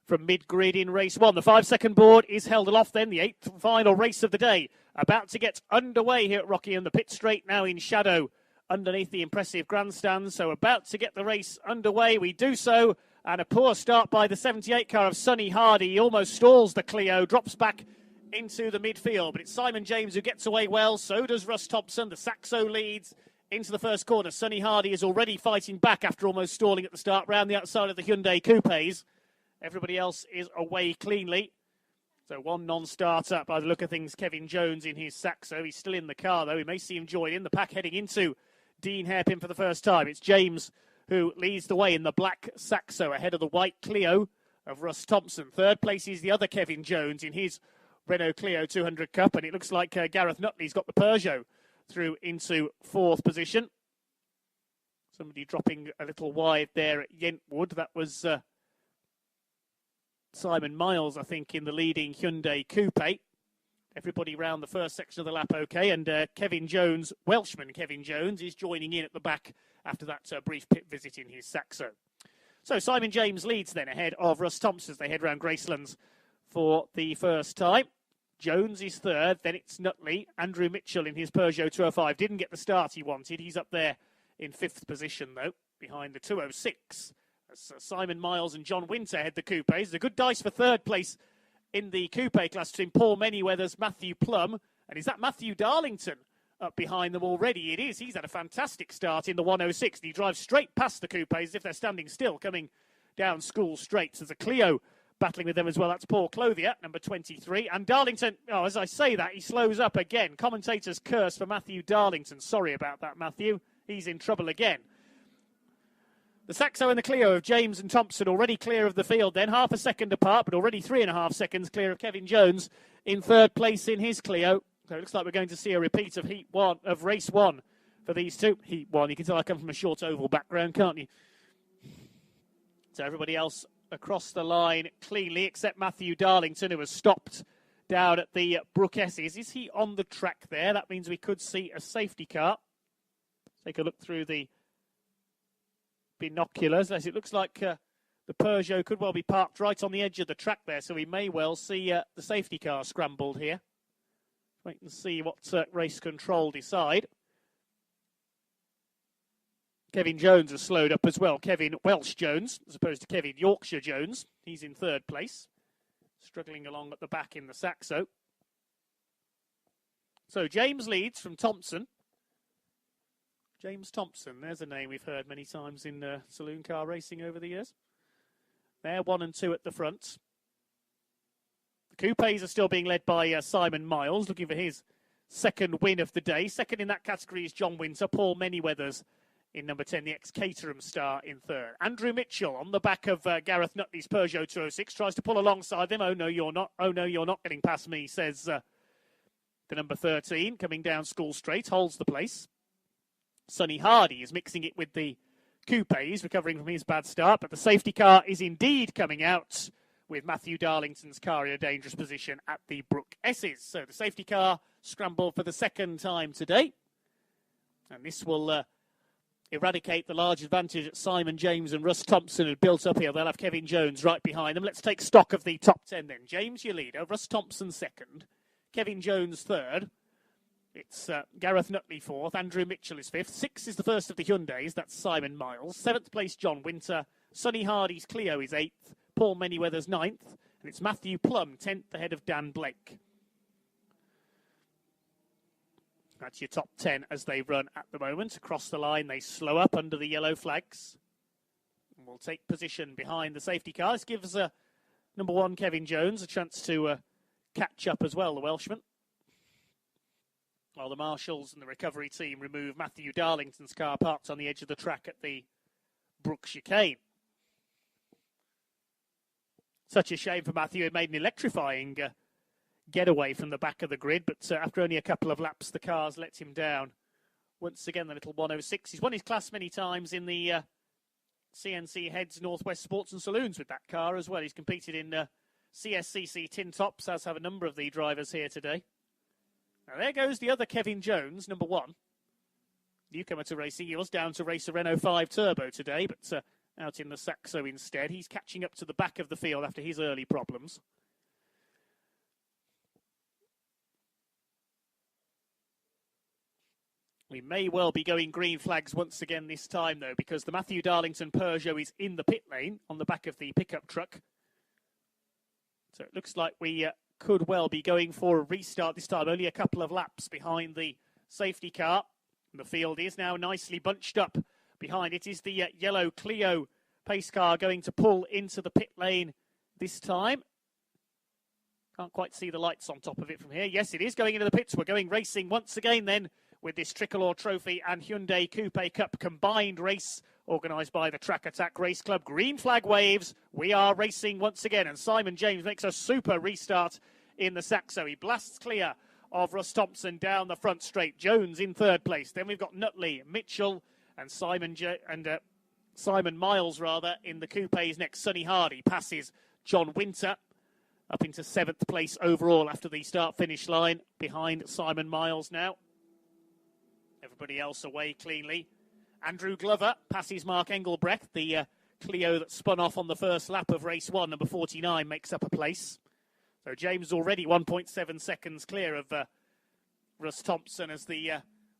from mid-grid in race 1. The 5-second board is held aloft then, the 8th final race of the day. About to get underway here at Rockingham. The pit straight now in shadow underneath the impressive grandstand. So about to get the race underway. We do so. And a poor start by the 78 car of Sonny Hardy. He almost stalls the Clio, drops back into the midfield. But it's Simon James who gets away well. So does Russ Thompson. The Saxo leads into the first corner. Sonny Hardy is already fighting back after almost stalling at the start round the outside of the Hyundai Coupes. Everybody else is away cleanly. So one non-starter by the look of things, Kevin Jones in his Saxo. He's still in the car though. We may see him join in the pack heading into Dean Hairpin for the first time. It's James who leads the way in the black Saxo ahead of the white Clio of Russ Thompson. Third place is the other Kevin Jones in his Renault Clio 200 Cup. And it looks like Gareth Nutley's got the Peugeot through into 4th position. Somebody dropping a little wide there at Yentwood. That was Simon Miles, I think, in the leading Hyundai Coupe. Everybody round the first section of the lap okay. And Kevin Jones, Welshman Kevin Jones, is joining in at the back after that brief pit visit in his Saxo. So Simon James leads then ahead of Russ Thompson as they head round Gracelands for the first time. Jones is third, then it's Nutley. Andrew Mitchell in his Peugeot 205 didn't get the start he wanted. He's up there in 5th position, though, behind the 206. As Simon Miles and John Winter head the Coupes. There's a good dice for third place in the Coupe class between Paul Manyweather's Matthew Plum. And is that Matthew Darlington up behind them already? It is. He's had a fantastic start in the 106. And he drives straight past the Coupes as if they're standing still, coming down School Straights. There's a Clio battling with them as well. That's Paul Clothier, number 23. And Darlington, as I say that, he slows up again. Commentators curse for Matthew Darlington. Sorry about that, Matthew. He's in trouble again. The Saxo and the Clio of James and Thompson already clear of the field then. Half a second apart, but already 3.5 seconds clear of Kevin Jones in third place in his Clio. So it looks like we're going to see a repeat of race 1 for these two. Heat 1. You can tell I come from a short oval background, can't you? So everybody else across the line cleanly, except Matthew Darlington, who has stopped down at the Brook S's. Is he on the track there? That means we could see a safety car. Take a look through the binoculars, as it looks like the Peugeot could well be parked right on the edge of the track there, so we may well see the safety car scrambled here. Wait and see what race control decide. Kevin Jones has slowed up as well. Kevin Welsh Jones, as opposed to Kevin Yorkshire Jones. He's in third place, struggling along at the back in the Saxo. So James leads from Thompson. James Thompson, there's a name we've heard many times in saloon car racing over the years. They're 1 and 2 at the front. The Coupes are still being led by Simon Miles, looking for his second win of the day. Second in that category is John Winter. Paul Manyweathers in number 10, the ex-Caterham star in third. Andrew Mitchell on the back of Gareth Nutley's Peugeot 206 tries to pull alongside them. Oh, no, you're not. Oh, no, you're not getting past me, says the number 13, coming down School Straight, holds the place. Sonny Hardy is mixing it with the Coupes, recovering from his bad start, but the safety car is indeed coming out with Matthew Darlington's car in a dangerous position at the Brook S's. So the safety car scrambled for the second time today, and this will eradicate the large advantage that Simon James and Russ Thompson had built up here. They'll have Kevin Jones right behind them. Let's take stock of the top 10 then. James, your leader. Russ Thompson second. Kevin Jones third. It's Gareth Nutley fourth. Andrew Mitchell is fifth. Sixth is the first of the Hyundais. That's Simon Miles. Seventh place, John Winter. Sonny Hardy's Clio is eighth. Paul Manyweathers ninth. And it's Matthew Plum 10th ahead of Dan Blake. That's your top 10 as they run at the moment. Across the line, they slow up under the yellow flags. And will take position behind the safety car. This gives number 1, Kevin Jones, a chance to catch up as well, the Welshman. While the marshals and the recovery team remove Matthew Darlington's car parked on the edge of the track at the Brook chicane. Such a shame for Matthew. It made an electrifying getaway from the back of the grid, but after only a couple of laps, the cars let him down. Once again, the little 106. He's won his class many times in the CNC Heads Northwest Sports and Saloons with that car as well. He's competed in CSCC Tin Tops, as have a number of the drivers here today. Now there goes the other Kevin Jones, number 1. Newcomer to racing. He was down to race a Renault 5 Turbo today, but out in the Saxo instead. He's catching up to the back of the field after his early problems. We may well be going green flags once again this time, though, because the Matthew Darlington Peugeot is in the pit lane on the back of the pickup truck. So it looks like we could well be going for a restart this time. Only a couple of laps behind the safety car. And the field is now nicely bunched up. Behind it is the yellow Clio pace car going to pull into the pit lane this time. Can't quite see the lights on top of it from here. Yes, it is going into the pits. We're going racing once again then with this Tricolore Trophy and Hyundai Coupe Cup combined race organised by the Track Attack Race Club. Green flag waves. We are racing once again, and Simon James makes a super restart in the Saxo. He blasts clear of Russ Thompson down the front straight. Jones in third place. Then we've got Nutley, Mitchell, and Simon Miles in the Coupes next. Sonny Hardy passes John Winter up into 7th place overall after the start-finish line behind Simon Miles now. Everybody else away cleanly. Andrew Glover passes Mark Engelbrecht. The Clio that spun off on the first lap of race 1, number 49, makes up a place. So James already 1.7 seconds clear of Russ Thompson as the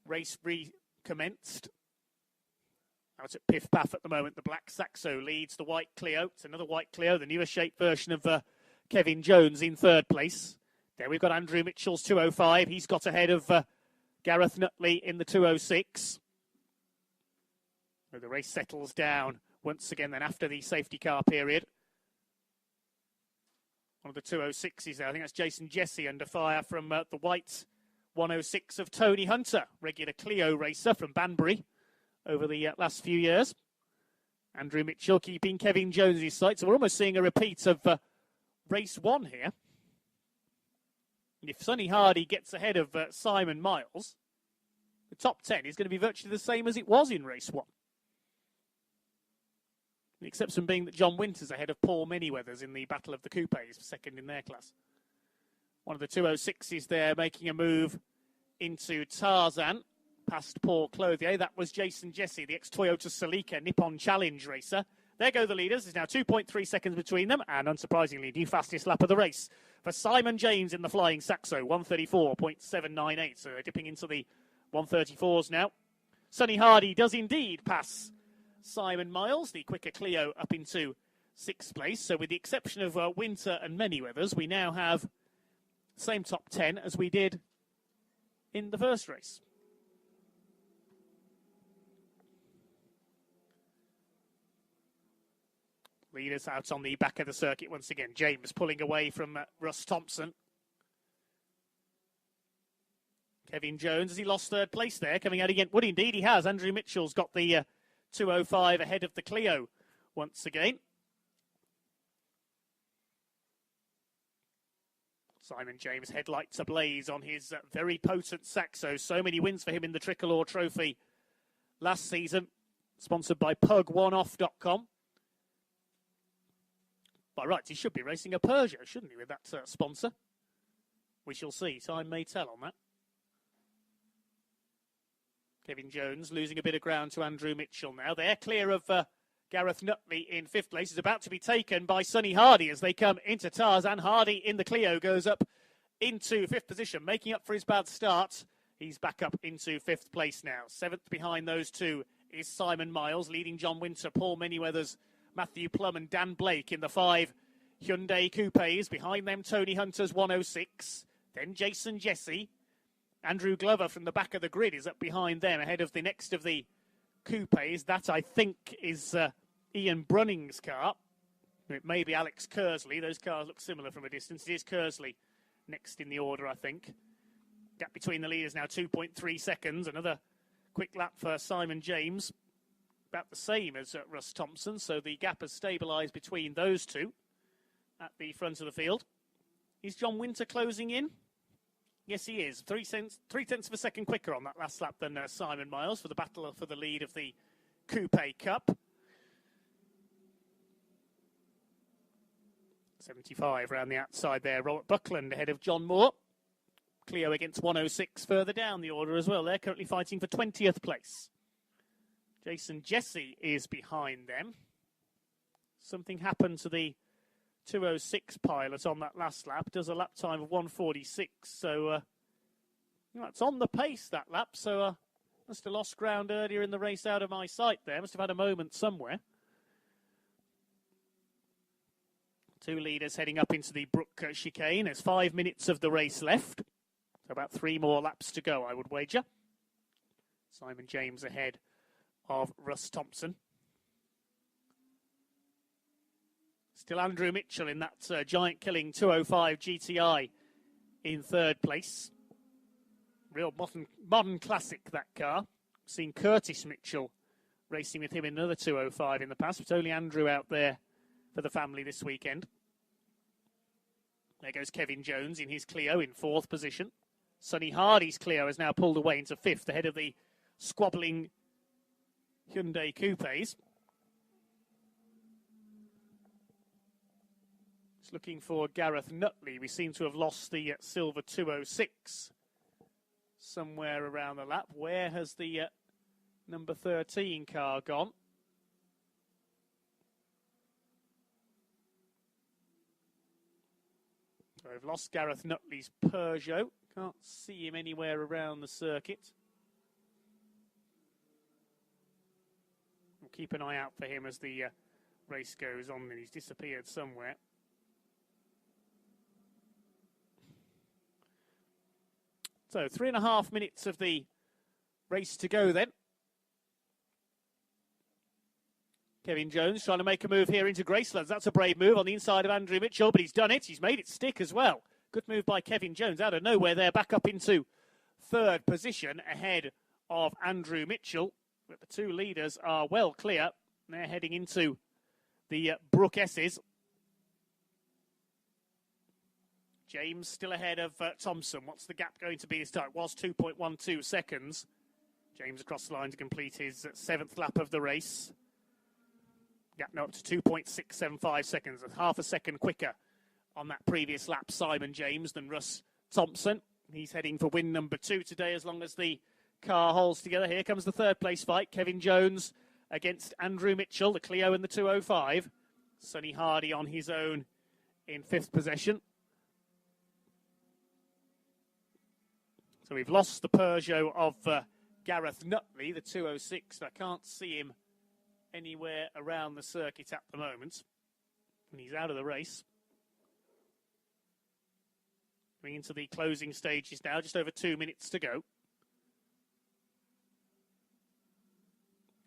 race recommenced. Out at Piff Paff at the moment. The black Saxo leads the white Clio. It's another white Clio, the newer shape version of Kevin Jones in third place. There we've got Andrew Mitchell's 205. He's got ahead of Gareth Nutley in the 206. So the race settles down once again then after the safety car period. One of the 206s there. I think that's Jason Jesse under fire from the white 106 of Tony Hunter, regular Clio racer from Banbury over the last few years. Andrew Mitchell keeping Kevin Jones' sight. So we're almost seeing a repeat of race 1 here. And if Sonny Hardy gets ahead of Simon Miles, the top 10 is going to be virtually the same as it was in race 1. The exception being that John Winter's ahead of Paul Manyweathers in the Battle of the Coupes, second in their class. One of the 206s there making a move into Tarzan, past Paul Clothier. That was Jason Jesse, the ex-Toyota Celica Nippon Challenge racer. There go the leaders. There's now 2.3 seconds between them, and unsurprisingly, the fastest lap of the race for Simon James in the Flying Saxo, 134.798. So they're dipping into the 134s now. Sonny Hardy does indeed pass Simon Miles, the quicker Clio, up into 6th place. So with the exception of Winter and Manyweathers, we now have the same top 10 as we did in the first race. Leaders out on the back of the circuit once again. James pulling away from Russ Thompson. Kevin Jones, has he lost 3rd place there? Coming out again. Well, indeed he has. Andrew Mitchell's got the 205 ahead of the Clio once again. Simon James, headlights ablaze on his very potent Saxo. So many wins for him in the Tricolore Trophy last season. Sponsored by PugOneOff.com. By rights, he should be racing a Peugeot, shouldn't he, with that sponsor? We shall see. Time may tell on that. Kevin Jones losing a bit of ground to Andrew Mitchell now. They're clear of Gareth Nutley in 5th place. Is about to be taken by Sonny Hardy as they come into Tarzan. Hardy in the Clio goes up into 5th position, making up for his bad start. He's back up into 5th place now. 7th behind those two is Simon Miles, leading John Winter, Paul Manyweathers, Matthew Plum and Dan Blake in the 5 Hyundai Coupes. Behind them, Tony Hunter's 106. Then Jason Jesse. Andrew Glover from the back of the grid is up behind them, ahead of the next of the Coupes. That, I think, is Ian Brunning's car. It may be Alex Kersley. Those cars look similar from a distance. It is Kersley next in the order, I think. Gap between the leaders now 2.3 seconds. Another quick lap for Simon James. About the same as Russ Thompson. So the gap has stabilised between those two at the front of the field. Is John Winter closing in? Yes, he is. 3/10 of a second quicker on that last lap than Simon Miles for the battle for the lead of the Coupe Cup. 75 round the outside there. Robert Buckland ahead of John Moore. Clio against 106 further down the order as well. They're currently fighting for 20th place. Jason Jesse is behind them. Something happened to the 206 pilot on that last lap. Does a lap time of 1:46. So that's on the pace, that lap. So must have lost ground earlier in the race out of my sight there. Must have had a moment somewhere. Two leaders heading up into the Brook chicane. There's 5 minutes of the race left. So about 3 more laps to go, I would wager. Simon James ahead of Russ Thompson. Still Andrew Mitchell in that giant killing 205 GTI in 3rd place. Real modern classic, that car. Seen Curtis Mitchell racing with him in another 205 in the past, but only Andrew out there for the family this weekend. There goes Kevin Jones in his Clio in 4th position. Sonny Hardy's Clio has now pulled away into 5th ahead of the squabbling Hyundai Coupes. Just looking for Gareth Nutley. We seem to have lost the silver 206 somewhere around the lap. Where has the number 13 car gone? So we've lost Gareth Nutley's Peugeot. Can't see him anywhere around the circuit. We'll keep an eye out for him as the race goes on, and he's disappeared somewhere. So 3.5 minutes of the race to go then. Kevin Jones trying to make a move here into Gracelands. That's a brave move on the inside of Andrew Mitchell, but he's done it. He's made it stick as well. Good move by Kevin Jones. Out of nowhere there, back up into 3rd position ahead of Andrew Mitchell. But the two leaders are well clear. They're heading into the Brook S's. James still ahead of Thompson. What's the gap going to be this time? It was 2.12 seconds. James across the line to complete his 7th lap of the race. Yeah, no, up to 2.675 seconds. Half a second quicker on that previous lap, Simon James, than Russ Thompson. He's heading for win number 2 today, as long as the car holds together. Here comes the third place fight. Kevin Jones against Andrew Mitchell, the Clio in the 205. Sonny Hardy on his own in 5th possession. So we've lost the Peugeot of Gareth Nutley, the 206. I can't see him anywhere around the circuit at the moment. And he's out of the race. Going into the closing stages now, just over 2 minutes to go.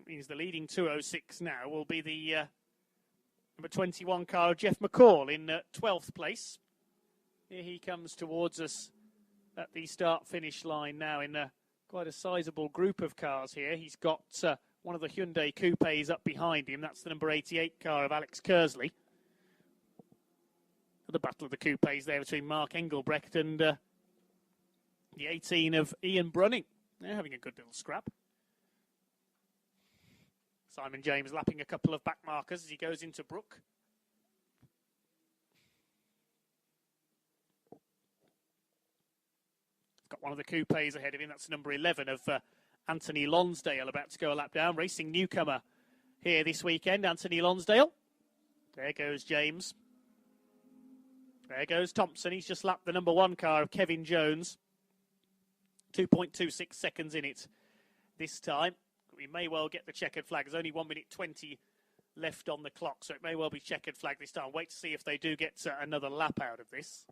It means the leading 206 now will be the number 21 car of Jeff McCall in 12th place. Here he comes towards us at the start-finish line now in quite a sizable group of cars here. He's got one of the Hyundai Coupes up behind him. That's the number 88 car of Alex Kersley. The battle of the Coupes there between Mark Engelbrecht and the 18 of Ian Brunning. They're having a good little scrap. Simon James lapping a couple of back markers as he goes into Brook. Got one of the Coupes ahead of him. That's number 11 of Anthony Lonsdale, about to go a lap down. Racing newcomer here this weekend, Anthony Lonsdale. There goes James. There goes Thompson. He's just lapped the number 1 car of Kevin Jones. 2.26 seconds in it this time. We may well get the checkered flag. There's only 1 minute 20 left on the clock, so it may well be checkered flag this time. Wait to see if they do get another lap out of this.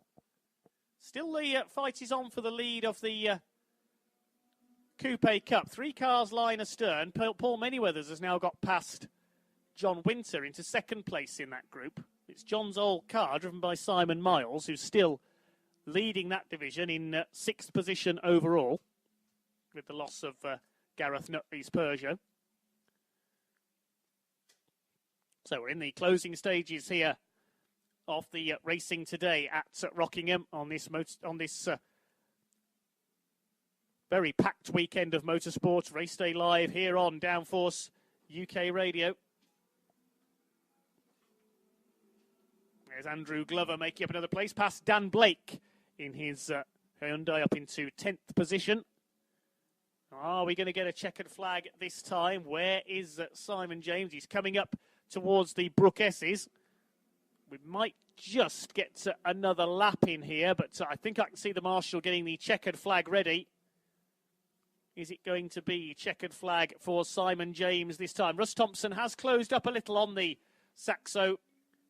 Still the fight is on for the lead of the Coupe Cup. 3 cars line astern. Paul Manyweathers has now got past John Winter into 2nd place in that group. It's John's old car, driven by Simon Miles, who's still leading that division in 6th position overall, with the loss of Gareth Nutley's Peugeot. So we're in the closing stages here of the racing today at Rockingham on this very packed weekend of motorsport. Race day live here on Downforce UK Radio. There's Andrew Glover making up another place past Dan Blake in his Hyundai up into 10th position. Are we going to get a checkered flag this time? Where is Simon James? He's coming up towards the Brook S's. We might just get another lap in here, but I think I can see the marshal getting the checkered flag ready. Is it going to be checkered flag for Simon James this time? Russ Thompson has closed up a little on the Saxo,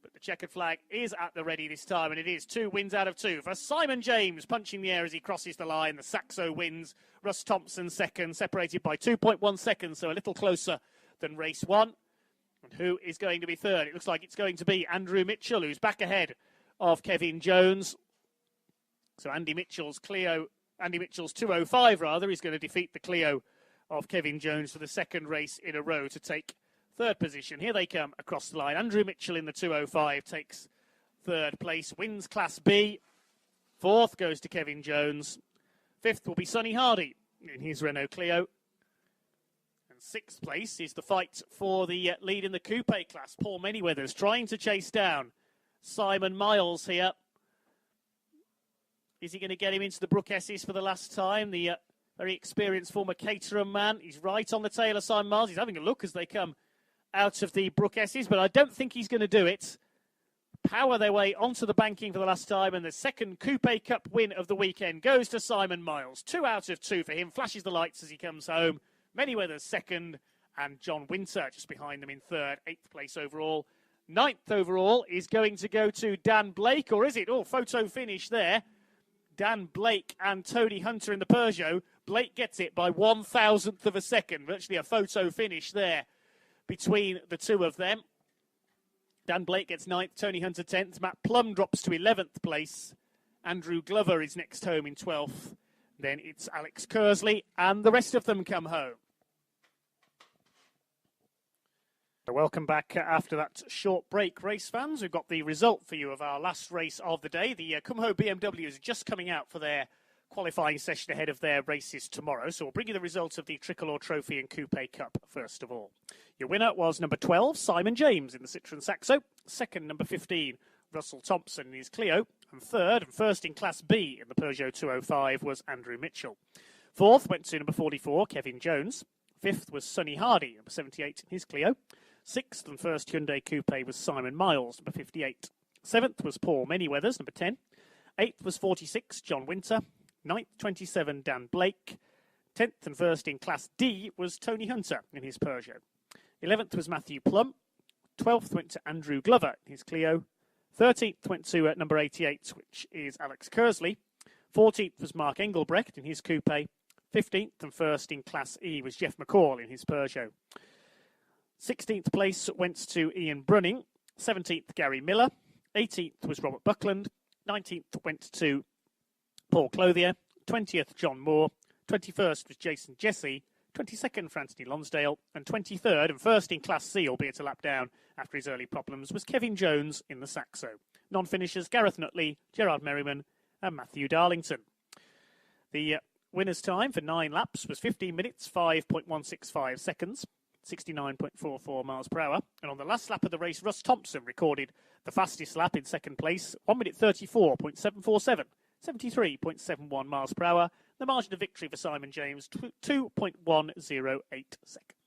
but the checkered flag is at the ready this time, and it is 2 wins out of 2 for Simon James, punching the air as he crosses the line. The Saxo wins. Russ Thompson second, separated by 2.1 seconds, so a little closer than race 1. And who is going to be third? It looks like it's going to be Andrew Mitchell, who's back ahead of Kevin Jones. So Andy Mitchell's 205 rather, is going to defeat the Clio of Kevin Jones for the 2nd race in a row to take 3rd position. Here they come across the line. Andrew Mitchell in the 205 takes 3rd place, wins Class B. 4th goes to Kevin Jones. 5th will be Sonny Hardy in his Renault Clio. And 6th place is the fight for the lead in the Coupe class. Paul Manyweathers trying to chase down Simon Miles here. Is he going to get him into the Brook S's for the last time? The very experienced former Caterham man. He's right on the tail of Simon Miles. He's having a look as they come out of the Brook S's, but I don't think he's going to do it. Power their way onto the banking for the last time, and the 2nd Coupe Cup win of the weekend goes to Simon Miles. 2 out of 2 for him. Flashes the lights as he comes home. Manyweathers 2nd, and John Winter just behind them in 3rd. 8th place overall. 9th overall is going to go to Dan Blake, or is it? Oh, photo finish there. Dan Blake and Tony Hunter in the Peugeot. Blake gets it by 1,000th of a second. Virtually a photo finish there between the two of them. Dan Blake gets 9th, Tony Hunter 10th. Matt Plum drops to 11th place. Andrew Glover is next home in 12th. Then it's Alex Kersley, and the rest of them come home. Welcome back after that short break, race fans. We've got the result for you of our last race of the day. The Kumho BMW is just coming out for their qualifying session ahead of their races tomorrow. So we'll bring you the results of the Tricolore Trophy and Coupe Cup first of all. Your winner was number 12, Simon James in the Citroën Saxo. Second, number 15, Russell Thompson in his Clio. And third and first in Class B in the Peugeot 205 was Andrew Mitchell. Fourth went to number 44, Kevin Jones. Fifth was Sonny Hardy, number 78 in his Clio. Sixth and first Hyundai Coupe was Simon Miles, number 58. Seventh was Paul Manyweathers, number 10. Eighth was 46, John Winter. Ninth, 27, Dan Blake. 10th and first in Class D was Tony Hunter in his Peugeot. 11th was Matthew Plum. 12th went to Andrew Glover in his Clio. 13th went to number 88, which is Alex Kersley. 14th was Mark Engelbrecht in his Coupe. 15th and first in Class E was Jeff McCall in his Peugeot. 16th place went to Ian Brunning. 17th, Gary Miller. 18th was Robert Buckland. 19th went to Paul Clothier. 20th, John Moore. 21st was Jason Jesse. 22nd for Anthony Lonsdale. And 23rd and first in Class C, albeit a lap down after his early problems, was Kevin Jones in the Saxo. Non-finishers, Gareth Nutley, Gerard Merriman and Matthew Darlington. The winner's time for 9 laps was 15 minutes, 5.165 seconds, 69.44 miles per hour. And on the last lap of the race, Russ Thompson recorded the fastest lap in second place, 1 minute 34.747, 73.71 miles per hour. The margin of victory for Simon James, 2.108 seconds.